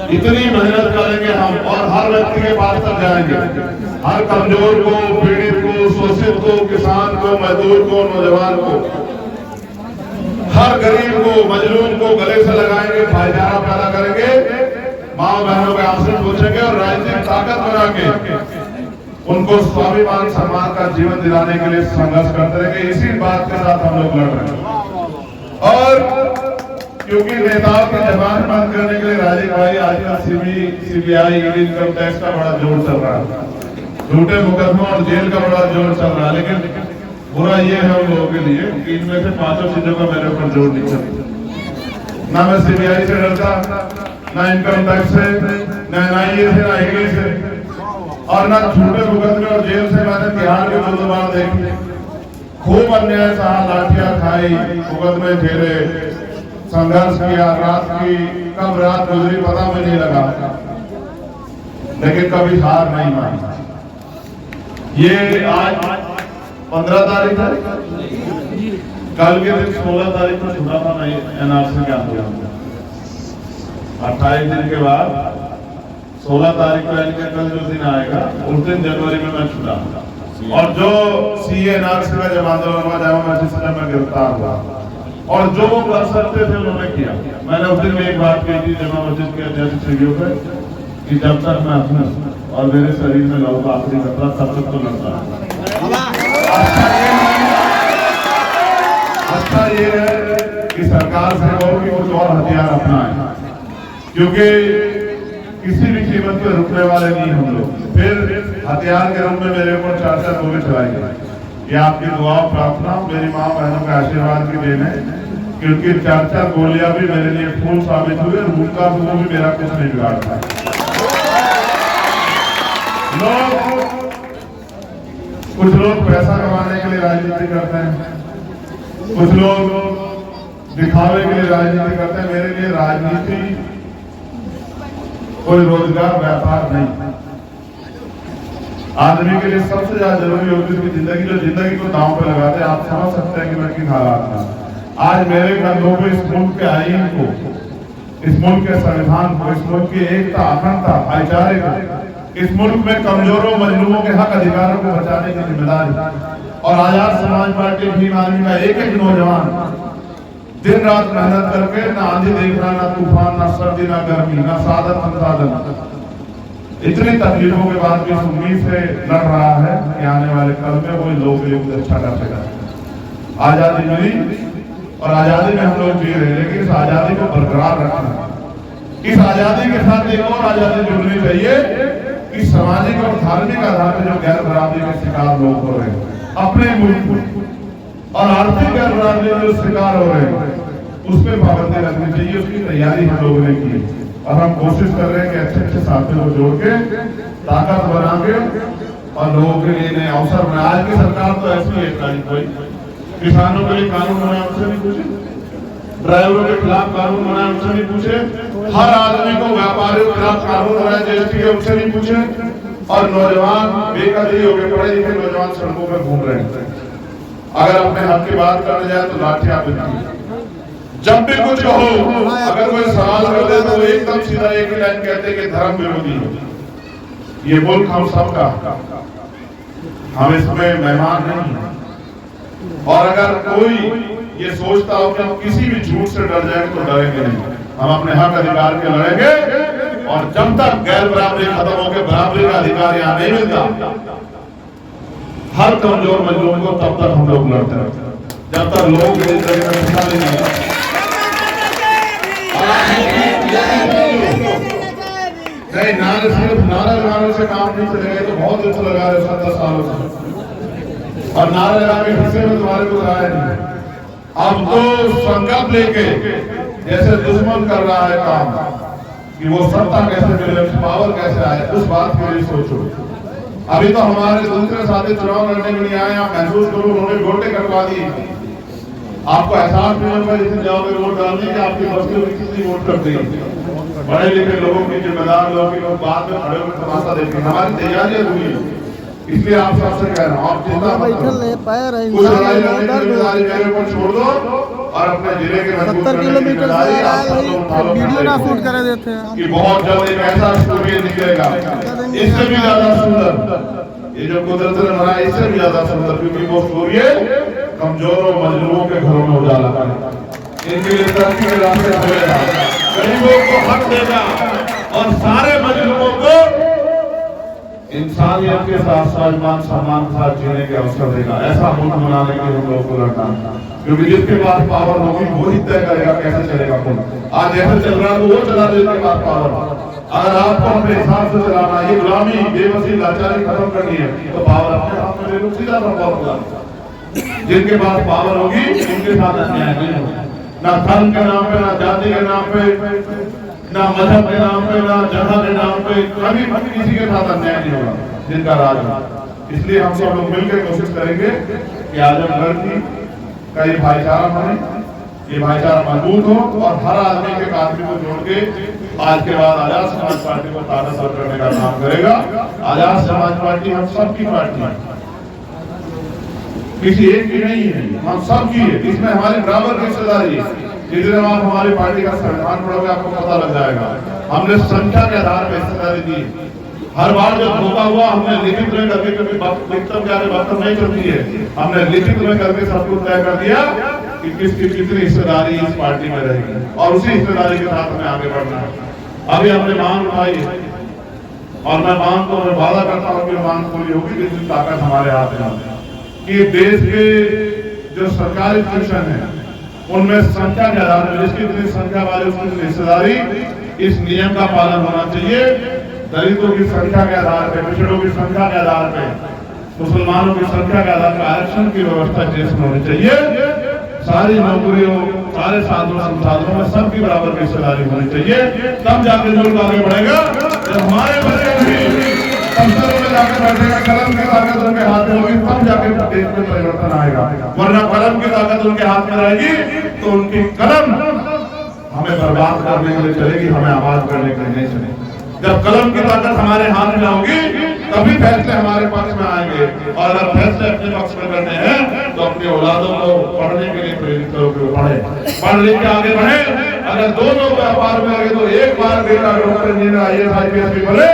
इतनी मेहनत करेंगे हम और हर व्यक्ति के पास तक जाएंगे, हर कमजोर को, पीड़ित को, शोषित को, किसान को, मजदूर को, नौजवान को, हर गरीब को, मजलूम को गले से लगाएंगे, भाईचारा पैदा करेंगे, माँ बहनों के आंसू पूछेंगे और राजनीतिक ताकत बना के उनको स्वाभिमान सम्मान का जीवन दिलाने के लिए संघर्ष करते रहेंगे। इसी बात के साथ हम लोग लड़ रहे हैं। और क्योंकि नेताओं की जबान बंद करने के लिए राजीव भाई आजकल सीबीआई इनकम टैक्स का बड़ा जोर चल रहा है, झूठे मुकदमों और जेल का बड़ा जोर चल रहा है। लेकिन बुरा ये है उन लोगों के लिए कि इनमें से 5 चीजों का मेरे ऊपर जोर नहीं चलता। ना मैं सीबीआई से डरता, ना इनकम टैक्स से, ना एनआईए से, ना ईडी से, और ना झूठे मुकदमे और जेल से। मैंने बिहार के मुसलमान देखे, खूब अन्याय सहा, लाठियां खाई, मुकदमे झेले, संघर्ष किया, रात की कब रात गुजरी पता भी नहीं लगा, लेकिन कभी हार नहीं मानी। ये आज 15 तारीख है, कल के दिन 16 तारीख को छुटा था नहीं एनआरसी के आंदोलन। 28 दिन के बाद 16 तारीख को यानी कल जो दिन आएगा उस दिन जनवरी में मैं छुटा। और जो सीए एनआरसी का जब आंदोलन हुआ, जामा मस्जिद से मैं गिरफ्तार हुआ, और जो वो कर सकते थे उन्होंने किया। मैंने उस दिन में एक बात कही थी जमा मस्जिद के अध्यक्ष सीढ़ियों पे कि जब तक मैं अपने और मेरे शरीर में लहू का आखिरी कतरा तब तक तो लड़ता रहा। अच्छा ये है कि सरकार से कहो कि कुछ और हथियार अपनाएं, क्योंकि किसी भी कीमत पे रुकने वाले नहीं हम लोग। फिर हथियार के रूप में मेरे ऊपर 4 गोली चलाई गई। ये आपकी दुआ प्रार्थना, मेरी माँ बहनों के आशीर्वाद की देन है, क्योंकि 4 गोलियां भी मेरे लिए फूल साबित हुए। उनका वो भी मेरा कुछ नहीं बिगाड़ता। कुछ लोग पैसा कमाने के लिए राजनीति करते हैं, कुछ लोग दिखावे के लिए राजनीति करते हैं। मेरे लिए राजनीति कोई रोजगार व्यापार नहीं। आदमी के लिए सबसे ज्यादा जरूरी होती है उसकी जिंदगी, जो जिंदगी को दांव पे लगाते हैं। आप समझ सकते हैं कि मैं किन हालात में आज मेरे कंधों पे इस मुल्क के आईन को, इस मुल्क के संविधान को, इस मुल्क की एकता, अखंडता, भाईचारे को, इस मुल्क में कमजोरों मजलूमों के हक अधिकारों को बचाने की जिम्मेदारी। और आजाद समाज पार्टी भीम आर्मी का एक नौजवान दिन रात मेहनत करके, ना आंधी देखना, ना तूफान, ना सर्दी, ना गर्मी, ना साधन संसाधन, इतनी तकलीफों के बाद भी उम्मीद से लड़ रहा है कि आने वाले कल में वो लोग युग अच्छा कर सकेगा। आजादी मिली और आजादी में हम लोग जी रहे, लेकिन इस आजादी को बरकरार रखना, इस आजादी के साथ एक और आजादी जुड़नी चाहिए कि सामाजिक और धार्मिक आधार पर जो गैर बराबरी के शिकार लोग हो रहे हैं अपने मुल्क और आर्थिक गैर बराबरी के जो शिकार हो रहे हैं, उस पर पाबंदी रखनी चाहिए। उसकी तैयारी हम लोगों ने की और हम कोशिश कर रहे हैं कि अच्छे अच्छे साथियों को जोड़ के ताकत बना के और लोगों के लिए नए अवसर बनाए। आज की सरकार तो ऐसी है, कोई किसानों के लिए कानून बनाया उनसे नहीं पूछे, ड्राइवरों के खिलाफ कानून बनाया उनसे नहीं पूछे, हर आदमी को व्यापारियों के खिलाफ कानून बनाया जीएसटी के उनसे नहीं पूछे, और नौजवान बेकदरी हो गए, पढ़े लिखे नौजवान सड़कों पर घूम रहे हैं। अगर अपने हक की बात करने जाए तो लाठियां बिकती। जब भी कुछ हो, अगर कोई सवाल कर दे तो एकदम सीधा एक ही लाइन कहते कि धर्म विरोधी है। ये मुल्क हम सबका, हम इसमें मेहमान नहीं है। और अगर कोई ये सोचता हो कि हम किसी भी झूठ से डर जाएंगे तो डरेंगे नहीं। हम अपने हक अधिकार के लड़ेंगे, और जब तक गैर बराबरी खत्म होकर बराबरी का अधिकार यहाँ नहीं मिलता, हर कमजोर मजलूम को तब तक हम लोग लड़ते रहते हैं, जब तक लोग नहीं। नहीं, नारे सिर्फ नारा लगाने से काम नहीं चलेगा। तो बहुत दिन से लगा रहे 70 सालों से, और नारे लगा के हिस्से में तुम्हारे को आया नहीं। अब तो संकल्प लेके जैसे दुश्मन कर रहा है काम कि वो सत्ता कैसे मिले, पावर कैसे आए, उस बात के लिए सोचो। अभी तो हमारे दूसरे साथी चुनाव लड़ने के लिए आए, आप महसूस करो उन्होंने वोटें करवा दी। आपको एहसास नहीं होगा जिसे जाओगे वोट डालने के आपकी बस्तियों में कितनी वोट करते हैं। बड़े लिखे लोगों की, जिम्मेदार लोगों की, लोग बाद में खड़े होकर तमाशा देखते हैं। हमारी तैयारियां हुई है, इसलिए आप सबसे कह रहा हूँ, आप जितना कुछ लड़ाई लड़ने की जिम्मेदारी मेरे ऊपर छोड़ दो। और अपने जिले के 70 किलोमीटर से आ रहा है, वीडियो ना शूट करे देते हैं कि बहुत जल्द एक ऐसा स्टूडियो निकलेगा इससे भी ज्यादा सुंदर, ये जो कुदरत ने बनाया इससे भी ज्यादा सुंदर, क्योंकि वो सूर्य कमजोर और मजलूमों के घरों में उजाला करेगा, इनके लिए तरक्की के रास्ते खोलेगा, गरीबों को हक देगा और सारे मजलूमों को इंसानियत के साथ स्वाभिमान सम्मान के साथ जीने के अवसर देगा। ऐसा मुल्क बनाने के हम लोग को लड़ना, क्योंकि जिसके पास पावर होगी वो ही तय करेगा कैसे चलेगा मुल्क। आज जैसे चल रहा है तो वो चला जिसके पास पावर। अगर आपको अपने हिसाब से चलाना, ये गुलामी बेबसी लाचारी खत्म करनी है तो पावर अपने हाथ में ले लो, सीधा होगा। जिनके पास पावर होगी उनके साथ अन्याय नहीं होगा, ना धर्म के नाम पे, ना जाति के नाम पे, ना मजहब के नाम पे, ना जगह के नाम पे, कभी किसी के साथ अन्याय नहीं होगा जिनका राज है। इसलिए हम सब लोग मिलकर कोशिश करेंगे कि आजमगढ़ का ये भाईचारा बने, ये भाईचारा मजबूत हो और हर आदमी के आदमी को जोड़ के आज के बाद आजाद समाज पार्टी को ताकतवर करने का काम करेगा। आजाद समाज पार्टी हम सबकी पार्टी है, किसी एक की नहीं है, हम सब की है। इसमें हमारी बराबर की हिस्सेदारी है। जिस दिन आप हमारी पार्टी का संविधान पढ़ोगे आपको पता लग जाएगा। हमने संख्या के आधार पर हिस्सेदारी दी। हर बार जब धोखा हुआ हमने लिखित में करके, कभी लिखित जाने बात नहीं चलती है, हमने लिखित में करके सब कुछ तय कर दिया कि किसकी कितनी हिस्सेदारी इस पार्टी में रहेगी और उसी हिस्सेदारी के साथ हमें आगे बढ़ना है। अभी हमने मांग उठाई है और मैं मांग को मैं वादा करता हूँ कि मांग पूरी होगी जिस दिन ताकत हमारे हाथ में है कि देश के जो सरकारी ट्यूशन है उनमें संख्या के आधार पर जिसकी जितनी संख्या वाले उसकी हिस्सेदारी, इस नियम का पालन होना चाहिए। दलितों की संख्या के आधार पर, पिछड़ों की संख्या के आधार पर, मुसलमानों की संख्या के आधार पर आरक्षण की व्यवस्था देश में होनी चाहिए। सारी नौकरियों, सारे साधनों संसाधनों में सबकी बराबर की हिस्सेदारी होनी चाहिए। तब जाकर मुल्क आगे बढ़ेगा। जब हमारे बच्चे भी संसदों में जाकर बैठेगा, कलम की ताकत उनके हाथ में होगी, तब जाकर देश में परिवर्तन आएगा। वरना कलम की ताकत उनके हाथ में रहेगी तो उनकी कलम हमें बर्बाद करने के लिए चलेगी, हमें आबाद करने के लिए नहीं चलेगी। जब कलम की ताकत हमारे हाथ में होगी तभी फैसले हमारे पक्ष में आएंगे। और अगर फैसले अपने पक्ष में करने हैं तो अपनी औलादों को पढ़ने के लिए प्रेरित करो कि वो पढ़े, पढ़ लिख के आगे बढ़े। अगर दोनों व्यापार में लगे तो एक बार बेटा डॉक्टर इंजीनियर IAS IPS भी बने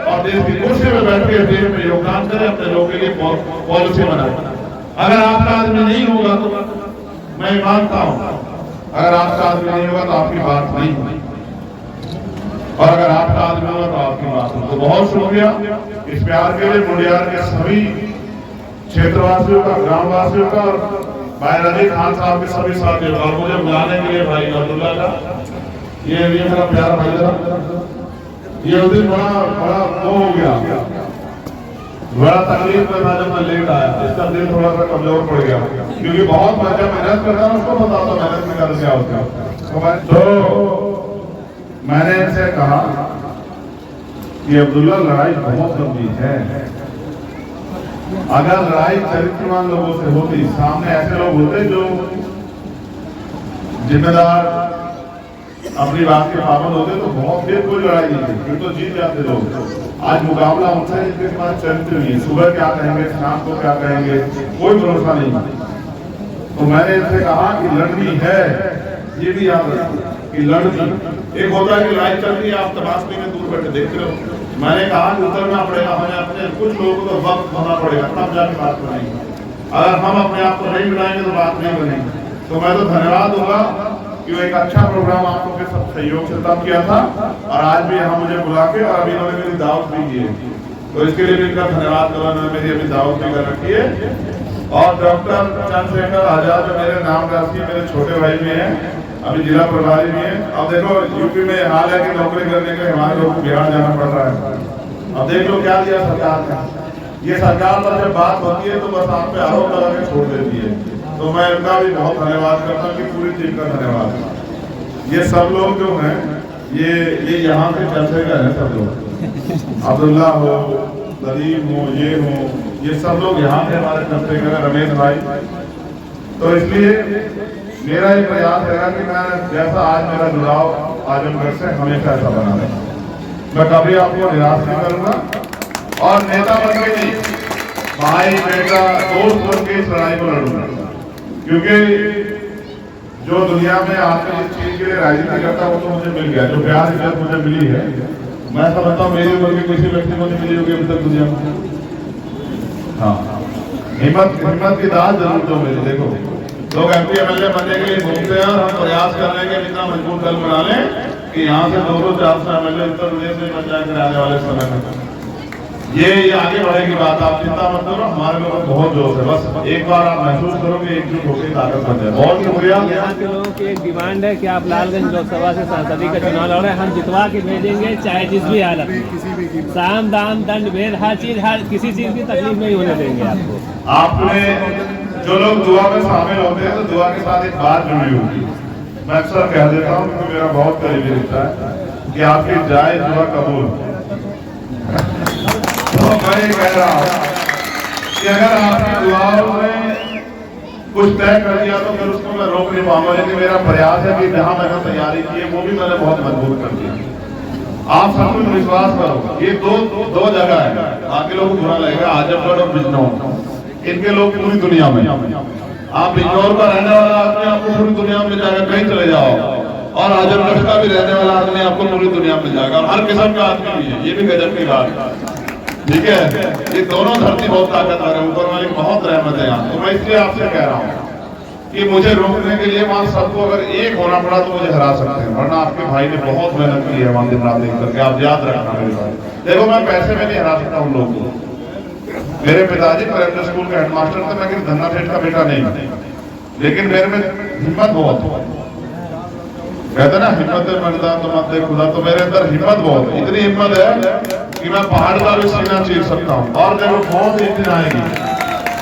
और देश की कुर्सी में बैठ के देश में योगदान करे, अपने लोगों के लिए पॉलिसी बनाए। अगर आपका आदमी नहीं होगा तो मैं मानता हूँ, अगर आपका आदमी नहीं होगा तो आपकी बात नहीं होगी, और अगर आपका आदमी होगा तो आपकी बात हो। तो बहुत शुक्रिया इस प्यार के लिए मुंडियार के सभी क्षेत्रवासियों का, ग्रामवासियों का और भाई रजी खान साहब के सभी साथियों का, और मुझे बुलाने के लिए भाई अब्दुल्ला का, ये मेरा प्यारा भाई था। ये उस दिन बड़ा वो हो गया, बड़ा तकलीफ में था जब मैं लेट आया, इसका दिल थोड़ा सा कमजोर पड़ गया क्योंकि बहुत मेहनत करता हूँ, उसको पता था मेहनत में कर दिया उसका। तो मैंने इनसे कहा कि अब्दुल्ला लड़ाई बहुत लंबी है, अगर लड़ाई चरित्रवान लोगों से होती, सामने ऐसे लोग होते जो जिम्मेदार अपनी बात के पाबंद होते तो बहुत फिर कोई लड़ाई नहीं थी, फिर तो जीत जाते लोग। आज मुकाबला उनसे जिनके पास चरित्र नहीं है, सुबह क्या कहेंगे, शाम को क्या कहेंगे, कोई भरोसा नहीं। तो मैंने इनसे कहा कि लड़नी है, ये भी याद रखो कि लड़नी। एक होता है कि लड़ाई चल रही है, आप तमाशे में दूर बैठे देखते रहो। मैंने कहा कि उतरना पड़ेगा, हमें अपने कुछ लोगों को वक्त होना पड़ेगा, तब जाके बात बनेगी। अगर हम अपने आप को नहीं मिलाएंगे तो बात नहीं बनेगी। तो मैं तो धन्यवाद दूंगा कि वो एक अच्छा प्रोग्राम आप लोगों के सब सहयोग से तब किया था और आज भी यहाँ मुझे बुला के और अभी इन्होंने मेरी दावत भी की है, तो इसके लिए भी इनका धन्यवाद करो। उन्होंने मेरी अभी दावत भी कर रखी है। और डॉक्टर चंद्रशेखर आजाद जो मेरे नाम राशि मेरे छोटे भाई भी हैं, अभी जिला प्रभारी भी हैं। अब देखो यूपी में हाल है कि नौकरी करने के लिए हमारे लोगों को बिहार जाना पड़ रहा है। अब देख लो क्या दिया सरकार ने। ये सरकार पर जब बात होती है तो बस आप पे आरोप लगा के छोड़ देती है। तो मैं इनका भी बहुत धन्यवाद करता हूँ कि पूरी टीम का धन्यवाद। ये सब लोग जो हैं ये यहाँ से चर्चे का है, सब लोग अब्दुल्ला हो, नदीम हो, ये सब लोग यहाँ से हमारे चर्चे का, रमेश भाई। तो इसलिए मेरा एक प्रयास रहेगा कि मैं जैसा आज मेरा जुड़ाव आजमगढ़ से हमेशा ऐसा बना रहा, मैं कभी आपको निराश नहीं करूँगा और नेता बन के नहीं, भाई बेटा दोस्त बन के इस लड़ाई को लड़ूंगा। क्योंकि जो दुनिया में आपने जिस चीज के लिए राजनीति करता है वो तो मुझे मिल गया, जो प्यार इज्जत मुझे मिली है मैं समझता हूँ मेरी उम्र के किसी व्यक्ति को नहीं मिली होगी अभी तक दुनिया में। हाँ, हिम्मत की दाल जरूर दो मेरी। देखो लोग MP MLA बनने के लिए घूमते हैं और हम प्रयास कर रहे हैं कि इतना मजबूत दल बना लें कि यहाँ से 200-400 MLA उत्तर प्रदेश में पंचायत में आने वाले समय में ये आगे बढ़ेगी बात। आप चिंता मत करो, हमारे लोगों को बहुत जोश है। बस एक बार आप महसूस करो कि एकजुट होकर ताकत बन जाए। बहुत शुक्रिया। यहाँ के लोगों की एक डिमांड है कि आप लालगंज लोकसभा से संसदीय का चुनाव लड़ रहे हैं, हम जितवा के भेजेंगे चाहे जिस भी हालत में, साम दाम दंड भेद हर किसी चीज की तकलीफ नहीं होने देंगे आपको। आपने जो लोग दुआ में शामिल होते हैं तो दुआ के साथ एक बात जुड़ी होगी, मैं अक्सर कह देता हूँ क्योंकि मेरा बहुत करीबी रिश्ता है कि आपकी जायज दुआ कबूल। तो मैं ये कह रहा हूँ कि अगर आपकी दुआओं ने कुछ तय कर दिया तो फिर उसको मैं रोक नहीं पाऊंगा, लेकिन मेरा प्रयास है कि जहां मैंने तैयारी की है वो भी मैंने बहुत मजबूत कर दिया। आप सब कुछ विश्वास करो, ये दो जगह है, बाकी लोगों को बुरा लगेगा, आजमगढ़ और बिजनौर, इनके लोग पूरी दुनिया में। आप बिजनौर का रहने वाला आदमी आपको पूरी दुनिया में जाएगा, कहीं चले जाओ, और आजमगढ़ का भी रहने वाला आदमी आपको पूरी दुनिया में जाएगा, और हर किस्म का आदमी भी है। ये भी गजब की बात है, ठीक है। ये दोनों धरती बहुत ताकतवर है, ऊपर वाली बहुत रहमत है यहाँ। तो मैं इसलिए आपसे कह रहा हूँ कि मुझे रोकने के लिए वहां सबको अगर एक होना पड़ा तो मुझे हरा सकते हैं, वरना आपके भाई ने बहुत मेहनत की है वहां दिन रात देख करके, आप याद रखना मेरे भाई। देखो मैं पैसे में नहीं हरा सकता उन लोगों को। मेरे पिताजी प्राइमरी स्कूल के हेडमास्टर थे, मैं धन्ना सेठ का बेटा नहीं, लेकिन मेरे में हिम्मत बहुत, कहते ना हिम्मत मर्दा तो मत दे खुदा, तो मेरे अंदर हिम्मत बहुत है। इतनी हिम्मत है कि मैं पहाड़ का भी सीना चीर सकता हूँ। और देखो मौत एक दिन आएगी,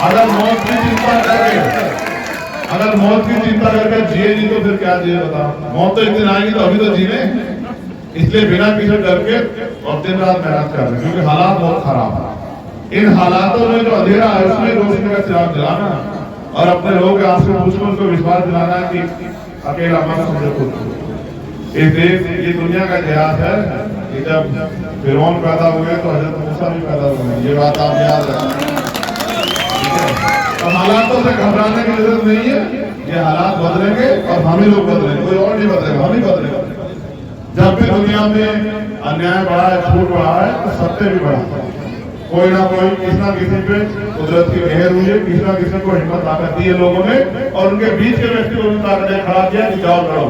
अगर मौत की चिंता करके जिए नहीं तो फिर क्या जिए बताओ। मौत तो एक दिन आएगी तो अभी तो जीने, इसलिए बिना किसी डर के और दिन रात मेहनत कर रहे, क्योंकि हालात बहुत खराब है। इन हालातों में जो अंधेरा है उसमें रोशनी का चिराग जलाना और अपने लोगों के आंसू पूछकर उनको विश्वास दिलाना कि अकेला मत समझो खुद। इस देश ये दुनिया का इतिहास है कि जब फिरौन पैदा हुए तो हजरत मूसा भी पैदा हुए, ये बात आप याद रखें। तो हालातों से घबराने की जरूरत नहीं है, ये हालात बदलेंगे और हम ही लोग बदलेंगे, कोई और नहीं बदलेगा, हम ही बदलेंगे। जब भी दुनिया में अन्याय बढ़ा है, छूट बढ़ा है, तो सत्य भी बढ़ा है। कोई ना कोई किसी ना किसी पे कुदरत की मेहर हुई है, किसी ना किसी को हिम्मत ताकत दी है लोगों ने, और उनके बीच के व्यक्ति को भी ताकत ने खड़ा किया कि जाओ लड़ो।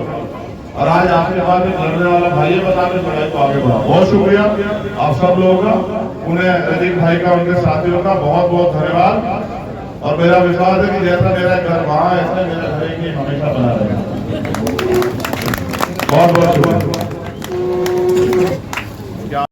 और आज आपके बाद में लड़ने वाला भाई बताने लड़ाई को आगे बढ़ा। बहुत शुक्रिया आप सब लोगों का, उन्हें रजीक भाई का, उनके साथियों का बहुत बहुत धन्यवाद। और मेरा विश्वास है कि जैसा मेरा घर वहाँ ऐसा मेरा घर हमेशा बना रहेगा। बहुत बहुत शुक्रिया।